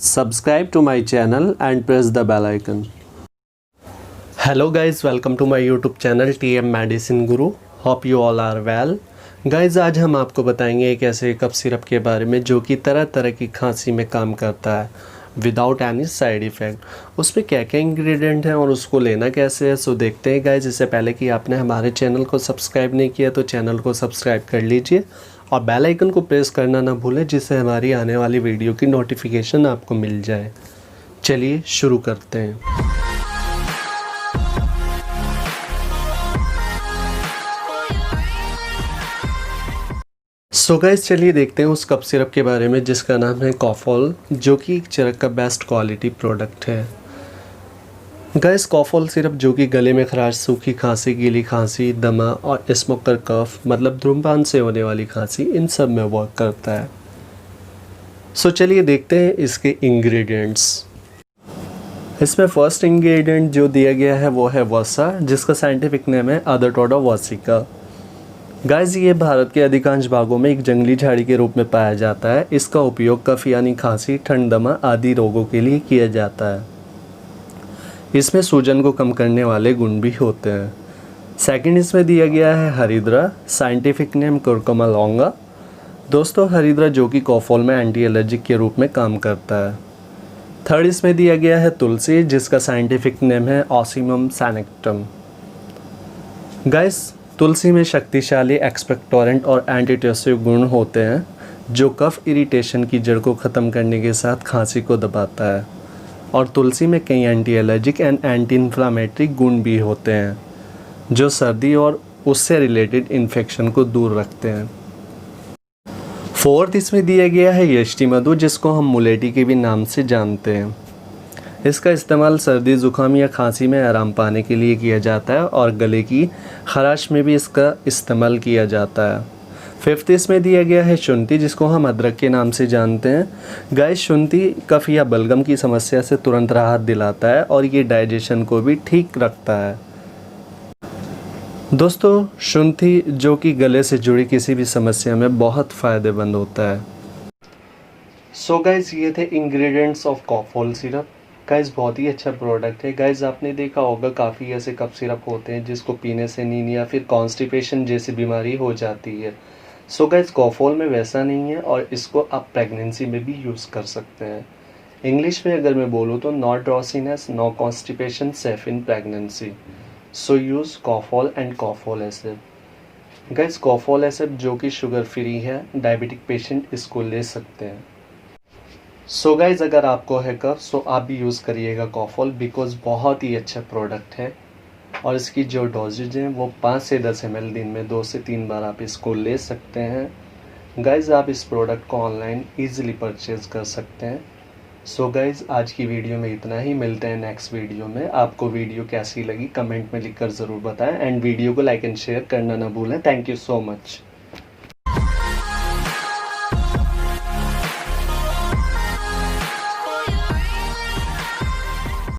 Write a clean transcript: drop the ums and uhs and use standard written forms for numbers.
Subscribe to my channel and press the bell icon. Hello guys, welcome to my YouTube channel TM Medicine Guru. Hope you all are well. Guys आज हम आपको बताएंगे एक ऐसे cough syrup के बारे में जो कि तरह तरह की खांसी में काम करता है विदाउट एनी साइड इफ़ेक्ट। उसमें क्या क्या इंग्रेडिएंट हैं और उसको लेना कैसे है, सो देखते हैं गाइज़। इससे पहले कि आपने हमारे चैनल को सब्सक्राइब नहीं किया तो चैनल को सब्सक्राइब कर लीजिए और बेल आइकन को प्रेस करना ना भूलें, जिससे हमारी आने वाली वीडियो की नोटिफिकेशन आपको मिल जाए। चलिए शुरू करते हैं। सो गाइस चलिए देखते हैं उस कफ सिरप के बारे में जिसका नाम है कॉफोल, जो कि एक चरक का बेस्ट क्वालिटी प्रोडक्ट है। गाइस कॉफोल सिरप जो कि गले में खराश, सूखी खांसी, गीली खांसी, दमा और स्मोकर कफ मतलब धूम्रपान से होने वाली खांसी, इन सब में वर्क करता है। सो चलिए देखते हैं इसके इंग्रेडिएंट्स। इसमें फर्स्ट इंग्रेडिएंट जो दिया गया है वो है वसा, जिसका साइंटिफिक नेम है अदाटोडा वसिका। गाइस ये भारत के अधिकांश भागों में एक जंगली झाड़ी के रूप में पाया जाता है। इसका उपयोग कफ यानी खांसी, ठंड, दमा आदि रोगों के लिए किया जाता है। इसमें सूजन को कम करने वाले गुण भी होते हैं। सेकंड इसमें दिया गया है हरिद्रा, साइंटिफिक नेम कुरकुमा लौंगा। दोस्तों हरिद्रा जो कि कॉफोल में एंटी एलर्जिक के रूप में काम करता है। थर्ड इसमें दिया गया है तुलसी, जिसका साइंटिफिक नेम है ऑसिमम सैनेक्टम। गाइस तुलसी में शक्तिशाली एक्सपेक्टोरेंट और एंटीट्यूसिव गुण होते हैं जो कफ इरिटेशन की जड़ को ख़त्म करने के साथ खांसी को दबाता है। और तुलसी में कई anti allergic and anti inflammatory गुण भी होते हैं जो सर्दी और उससे रिलेटेड इन्फेक्शन को दूर रखते हैं। फोर्थ इसमें दिया गया है यष्टि मधु, जिसको हम मुलेठी के भी नाम से जानते हैं। इसका इस्तेमाल सर्दी, ज़ुकाम या खांसी में आराम पाने के लिए किया जाता है और गले की खराश में भी इसका इस्तेमाल किया जाता है। फिफ्थ इसमें दिया गया है शुंठी, जिसको हम अदरक के नाम से जानते हैं। गाइस शुंठी कफ या बलगम की समस्या से तुरंत राहत दिलाता है और ये डाइजेशन को भी ठीक रखता है। दोस्तों शुंठी जो कि गले से जुड़ी किसी भी समस्या में बहुत फ़ायदेमंद होता है। सो गाइस ये थे इंग्रेडिएंट्स ऑफ कॉफोल सिरप। गाइस बहुत ही अच्छा प्रोडक्ट है। गाइस आपने देखा होगा काफ़ी ऐसे कफ सिरप होते हैं जिसको पीने से नींद या फिर कॉन्स्टिपेशन जैसी बीमारी हो जाती है। सो गाइस कॉफोल में वैसा नहीं है और इसको आप प्रेगनेंसी में भी यूज़ कर सकते हैं। इंग्लिश में अगर मैं बोलूँ तो not drowsiness, no constipation, safe in pregnancy. So use Cofol and Cofol acid. Guys Cofol acid जो कि शुगर फ्री है, डायबिटिक पेशेंट इसको ले सकते हैं। सो गाइज अगर आपको है कफ सो आप भी यूज़ करिएगा कॉफोल, बिकॉज बहुत ही अच्छा प्रोडक्ट है और इसकी जो डोजेज हैं वो 5 से 10 ml दिन में 2 से 3 बार आप इसको ले सकते हैं। गाइज आप इस प्रोडक्ट को ऑनलाइन ईजिली परचेज कर सकते हैं। सो गाइज आज की वीडियो में इतना ही, मिलते हैं नेक्स्ट वीडियो में। आपको वीडियो कैसी लगी कमेंट में लिखकर ज़रूर बताएं एंड वीडियो को लाइक एंड शेयर करना ना भूलें। Thank you so much.